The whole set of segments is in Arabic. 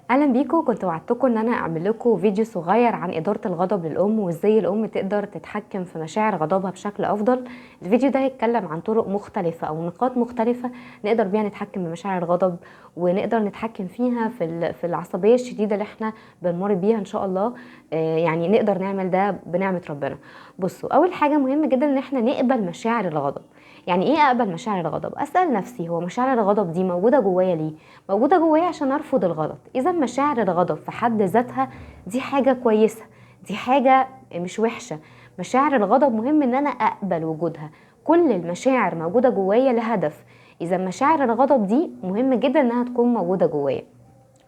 اهلا بيكم. كنت وعدتكم ان انا اعمل لكم فيديو صغير عن اداره الغضب للام وازاي الام تقدر تتحكم في مشاعر غضبها بشكل افضل. الفيديو ده هيتكلم عن طرق مختلفه او نقاط مختلفه نقدر بيها نتحكم بمشاعر الغضب، ونقدر نتحكم فيها في العصبيه الشديده اللي احنا بنمر بيها ان شاء الله. يعني نقدر نعمل ده بنعمه ربنا. بصوا، اول حاجه مهمه جدا ان احنا نقبل مشاعر الغضب. يعني ايه اقبل مشاعر الغضب؟ اسال نفسي، هو مشاعر الغضب دي موجوده جوايا ليه؟ موجودة جوايا عشان أرفض الغلط. إذا مشاعر الغضب في حد ذاتها دي حاجة كويسة، دي حاجة مش وحشة. مشاعر الغضب مهم إن أنا أقبل وجودها. كل المشاعر موجودة جوايا لهدف. إذا مشاعر الغضب دي مهم جدا إنها تكون موجودة جوايا.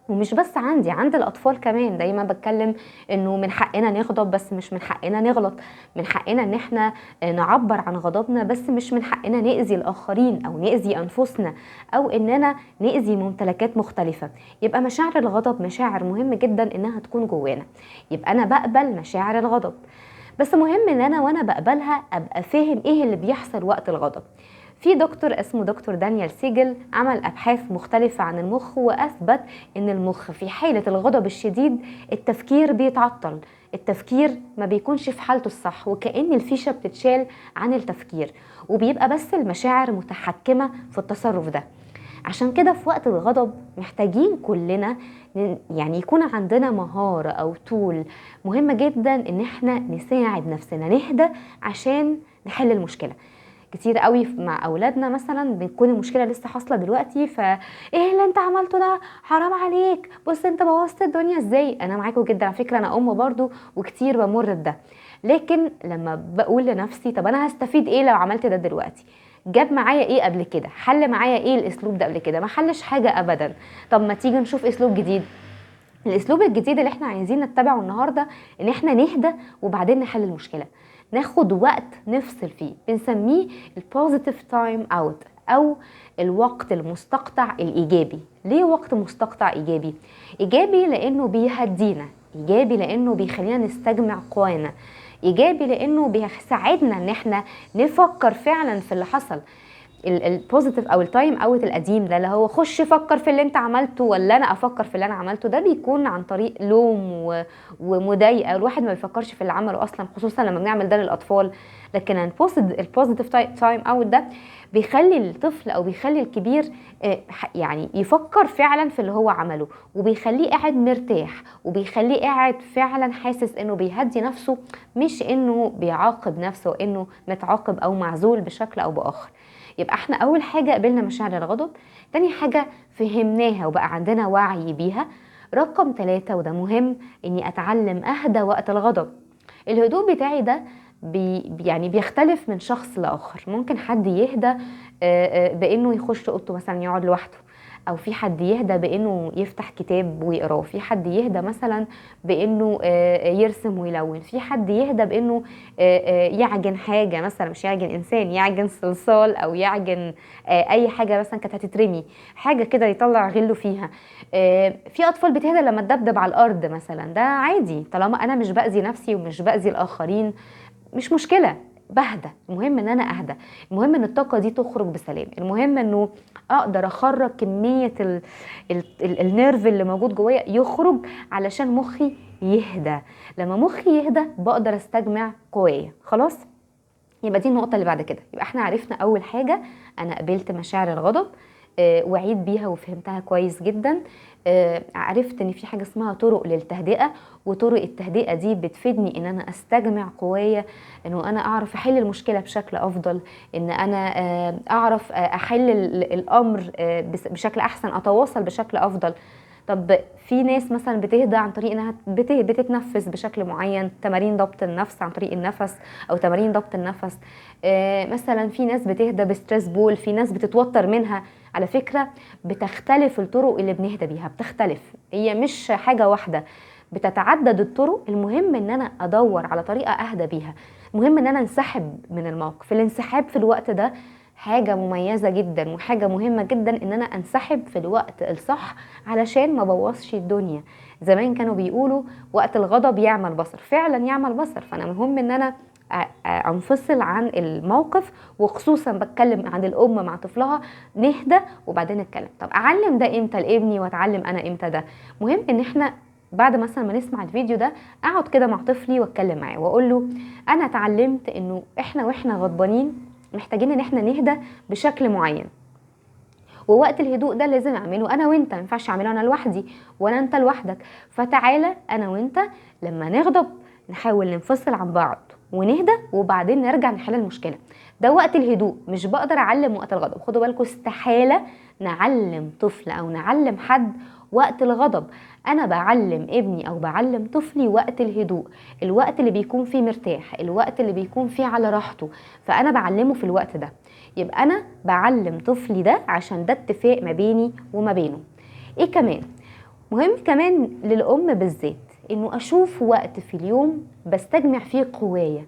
ومش بس عند الأطفال كمان. دايما بتكلم إنه من حقنا نغضب بس مش من حقنا نغلط. من حقنا إن احنا نعبر عن غضبنا، بس مش من حقنا نأذي الآخرين أو نأذي أنفسنا أو إننا نأذي ممتلكات مختلفة. يبقى مشاعر الغضب مشاعر مهم جدا إنها تكون جوانا. يبقى أنا بقبل مشاعر الغضب، بس مهم إن أنا وأنا بقبلها أبقى فاهم إيه اللي بيحصل وقت الغضب. في دكتور اسمه دكتور دانيال سيجل عمل أبحاث مختلفة عن المخ، وأثبت إن المخ في حالة الغضب الشديد التفكير بيتعطل. التفكير ما بيكونش في حالته الصح، وكأن الفيشة بتتشال عن التفكير، وبيبقى بس المشاعر متحكمة في التصرف ده. عشان كده في وقت الغضب محتاجين كلنا يعني يكون عندنا مهارة أو طول مهمة جدا إن احنا نساعد نفسنا نهدى عشان نحل المشكلة. كتير قوي مع اولادنا مثلا بتكون المشكله لسه حاصله دلوقتي، ايه اللي انت عملته ده؟ حرام عليك، بص انت بوظت الدنيا ازاي. انا معاكم جدا على فكره، انا ام برضو وكتير بمر بده. لكن لما بقول لنفسي طب انا هستفيد ايه لو عملت ده دلوقتي؟ جاب معايا ايه قبل كده؟ حل معايا ايه الاسلوب ده قبل كده؟ ما حلش حاجه ابدا. طب ما تيجي نشوف اسلوب جديد. الاسلوب الجديد اللي احنا عايزين نتبعه النهارده ان احنا نهدى وبعدين نحل المشكله. ناخد وقت نفصل فيه، بنسميه البوزيتيف تايم اوت او الوقت المستقطع الايجابي. ليه وقت مستقطع ايجابي؟ ايجابي لانه بيهدينا، ايجابي لانه بيخلينا نستجمع قوانا، ايجابي لانه بيساعدنا ان احنا نفكر فعلا في اللي حصل. البوزيتيف او التايم اوت القديم ده اللي هو خش فكر في اللي انت عملته ولا انا افكر في اللي انا عملته، ده بيكون عن طريق لوم ومضايقه. الواحد ما بيفكرش في اللي عمله اصلا، خصوصا لما بنعمل ده للاطفال. لكن البوزيتيف تايم اوت ده بيخلي الطفل او بيخلي الكبير يعني يفكر فعلا في اللي هو عمله، وبيخليه قاعد مرتاح، وبيخليه قاعد فعلا حاسس انه بيهدي نفسه، مش انه بيعاقب نفسه انه متعاقب او معزول بشكل او باخر. يبقى احنا اول حاجة قبلنا مشاعر الغضب، تاني حاجة فهمناها وبقى عندنا وعي بيها. رقم 3 وده مهم، اني اتعلم اهدى وقت الغضب. الهدوء بتاعي ده يعني بيختلف من شخص لاخر. ممكن حد يهدى بانه يخش اوضته مثلا يقعد لوحده، او في حد يهدى بانه يفتح كتاب ويقراه، في حد يهدى مثلا بانه يرسم ويلون، في حد يهدى بانه يعجن حاجه، مثلا مش يعجن انسان، يعجن صلصال او يعجن اي حاجه مثلا كانت هتترمي، حاجه كده يطلع غله فيها. في اطفال بتهدى لما تدبدب على الارض مثلا، ده عادي طالما انا مش باذي نفسي ومش باذي الاخرين، مش مشكله، بهدى. المهم ان انا اهدى، المهم ان الطاقه دي تخرج بسلام، المهم انه اقدر اخرج كميه النيرف اللي موجود جوايا يخرج علشان مخي يهدى. لما مخي يهدى بقدر استجمع قوايا. خلاص، يبقى دي النقطة اللي بعد كده. يبقى احنا عرفنا أول حاجة، أنا قبلت مشاعر الغضب وعيت بيها وفهمتها كويس جدا. عرفت ان في حاجة اسمها طرق للتهدئة، وطرق التهدئة دي بتفيدني ان انا استجمع قوايا، انه انا اعرف احل المشكلة بشكل افضل، ان انا اعرف احل الامر بشكل احسن، اتواصل بشكل افضل. طب في ناس مثلا بتهدى عن طريق انها بتتنفس بشكل معين، تمارين ضبط النفس عن طريق النفس او تمارين ضبط النفس. مثلا في ناس بتهدى بستريس بول، في ناس بتتوتر منها. على فكرة بتختلف الطرق اللي بنهدى بيها، بتختلف، هي مش حاجة واحدة، بتتعدد الطرق. المهم ان انا ادور على طريقة اهدى بيها، المهم ان انا انسحب من الموقف. الانسحاب في الوقت ده حاجة مميزة جدا وحاجة مهمة جدا، ان انا انسحب في الوقت الصح علشان ما بوظش الدنيا. زمان كانوا بيقولوا وقت الغضب يعمى البصر، فعلا يعمى البصر. فانا مهم ان انا انفصل عن الموقف، وخصوصا بتكلم عن الام مع طفلها، نهدى وبعدين نتكلم. طب اعلم ده امتى لابني واتعلم انا امتى؟ ده مهم ان احنا بعد مثلا ما نسمع الفيديو ده اقعد كده مع طفلي واتكلم معاه واقول له انا اتعلمت انه احنا واحنا غضبانين محتاجين ان احنا نهدى بشكل معين، ووقت الهدوء ده لازم اعمله انا وانت، ما ينفعش اعمله انا لوحدي ولا انت لوحدك. فتعالى انا وانت لما نغضب نحاول ننفصل عن بعض ونهدى وبعدين نرجع نحل المشكله. ده وقت الهدوء. مش بقدر اعلم وقت الغضب، خدوا بالكم استحاله نعلم طفل او نعلم حد وقت الغضب. انا بعلم ابني او بعلم طفلي وقت الهدوء، الوقت اللي بيكون فيه مرتاح، الوقت اللي بيكون فيه على راحته، فانا بعلمه في الوقت ده. يبقى انا بعلم طفلي ده عشان ده اتفاق ما بيني وما بينه. ايه كمان مهم كمان للام بالذات؟ انه اشوف وقت في اليوم بستجمع فيه قوايا،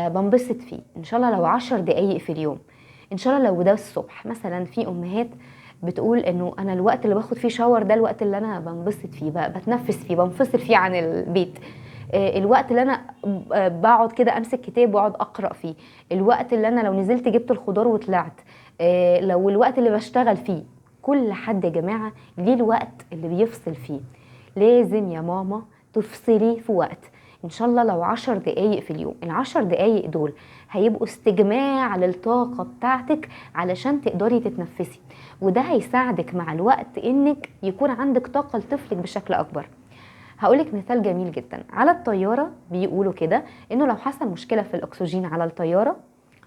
بنبسط فيه، ان شاء الله لو 10 دقايق في اليوم، ان شاء الله لو ده الصبح. مثلا في امهات بتقول انه انا الوقت اللي باخد فيه شاور ده الوقت اللي انا بنبسط فيه، بتنفس فيه، بنفصل فيه عن البيت. الوقت اللي انا بقعد كده امسك كتاب واقعد اقرا فيه، الوقت اللي انا لو نزلت جبت الخضار وطلعت، لو الوقت اللي بشتغل فيه. كل حد يا جماعه ليه الوقت اللي بيفصل فيه. لازم يا ماما تفصلي في وقت، ان شاء الله لو 10 دقايق في اليوم. ال10 دقايق دول هيبقوا استجماع للطاقه بتاعتك علشان تقدري تتنفسي، وده هيساعدك مع الوقت انك يكون عندك طاقه لطفلك بشكل اكبر. هقولك مثال جميل جدا على الطيارة. بيقولوا كده انه لو حصل مشكلة في الاكسجين على الطيارة،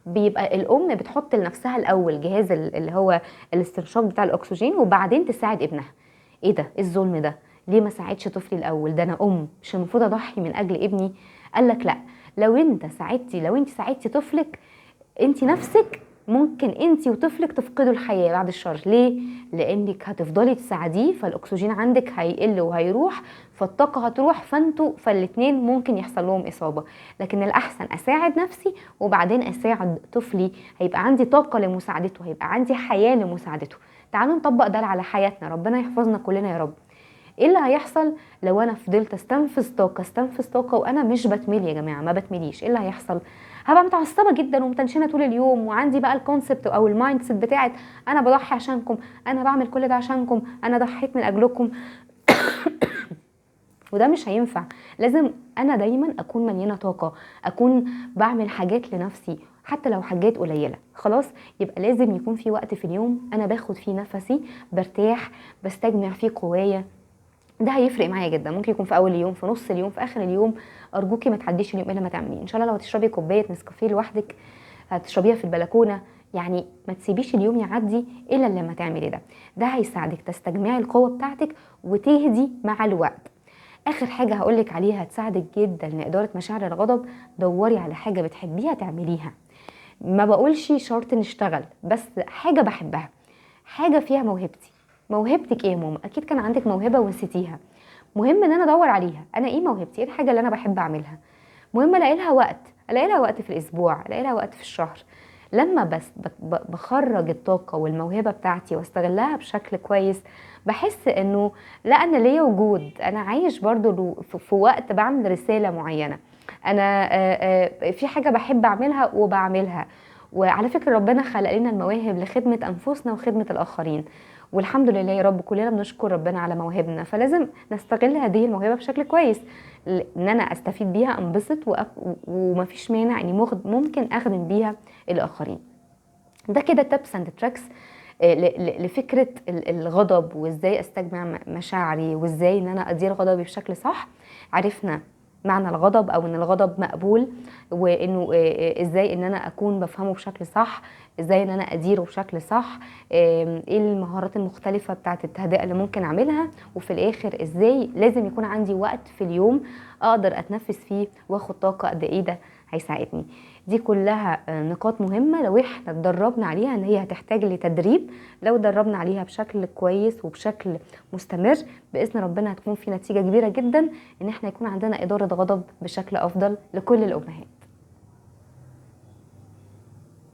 بيبقى الام بتحط لنفسها الاول جهاز اللي هو الاستنشاق بتاع الاكسجين، وبعدين تساعد ابنها. ايه ده؟ إيه الظلم ده؟ ليه ما ساعدش طفلي الاول؟ ده انا مش المفروض اضحي من اجل ابني؟ قالك لا، لو انت ساعدتي طفلك، انت نفسك ممكن انت وطفلك تفقدوا الحياه بعد الشر. ليه؟ لانك هتفضلي تساعديه، فالاكسجين عندك هيقل وهيروح، فالطاقه هتروح، فالاتنين ممكن يحصل لهم اصابه. لكن الاحسن اساعد نفسي وبعدين اساعد طفلي، هيبقى عندي طاقه لمساعدته، هيبقى عندي حياه لمساعدته. تعالوا نطبق ده على حياتنا، ربنا يحفظنا كلنا يا رب. ايه اللي هيحصل لو انا فضلت استنفذ طاقه وانا مش بتملي؟ يا جماعه ما بتمليش. ايه اللي هيحصل؟ هبقى متعصبه جدا ومتنشنه طول اليوم، وعندي بقى الكونسبت او المايند سيت بتاعت انا بضحي عشانكم، انا بعمل كل ده عشانكم، انا ضحيت من اجلكم. وده مش هينفع. لازم انا دايما اكون مليانه طاقه، اكون بعمل حاجات لنفسي حتى لو حاجات قليله. خلاص، يبقى لازم يكون في وقت في اليوم انا باخد فيه نفسي، برتاح، بستجمع فيه قوايا. ده هيفرق معايا جدا. ممكن يكون في اول اليوم، في نص اليوم، في اخر اليوم. ارجوكي ما تعديش اليوم الا ما تعمليه. ان شاء الله لو هتشربي كوبايه نسكافيه لوحدك هتشربيها في البلكونه، يعني ما تسيبيش اليوم يعدي الا لما تعملي ده. ده هيساعدك تستجمعي القوه بتاعتك وتهدي مع الوقت. اخر حاجه هقولك عليها هتساعدك جدا لاداره مشاعر الغضب، دوري على حاجه بتحبيها تعمليها. ما بقولش شرط نشتغل، بس حاجه بحبها، حاجه فيها موهبتي. موهبتك ايه يا ماما؟ اكيد كان عندك موهبه ونسيتيها. مهم ان انا ادور عليها، انا ايه موهبتي، ايه الحاجه اللي انا بحب اعملها. مهم الاقي لها وقت، الاقي لها وقت في الاسبوع، الاقي لها وقت في الشهر. لما بس بخرج الطاقه والموهبه بتاعتي واستغلها بشكل كويس، بحس انه لا، انا ليا وجود، انا عايش برضو في وقت بعمل رساله معينه، انا في حاجه بحب اعملها وبعملها. وعلى فكره ربنا خلق لنا المواهب لخدمه انفسنا وخدمه الاخرين، والحمد لله يا رب كلنا بنشكر ربنا على مواهبنا. فلازم نستغل هذه الموهبه بشكل كويس، ان انا استفيد بيها، انبسط، ومفيش مانع اني ممكن اخدم بيها الاخرين. ده كده تبس اند تراكس لفكره الغضب، وازاي استجمع مشاعري، وازاي ان انا ادير غضبي بشكل صح. عرفنا معنى الغضب او ان الغضب مقبول، وانه ازاي ان انا اكون بفهمه بشكل صح، ازاي ان انا اديره بشكل صح، ايه المهارات المختلفه بتاعه التهدئه اللي ممكن اعملها، وفي الاخر ازاي لازم يكون عندي وقت في اليوم اقدر اتنفس فيه واخد طاقه قد ايه. ده هيساعدني. دي كلها نقاط مهمه لو احنا اتدربنا عليها، ان هي هتحتاج لتدريب. لو دربنا عليها بشكل كويس وبشكل مستمر باذن ربنا هتكون في نتيجه كبيره جدا، ان احنا يكون عندنا اداره غضب بشكل افضل لكل الامهات.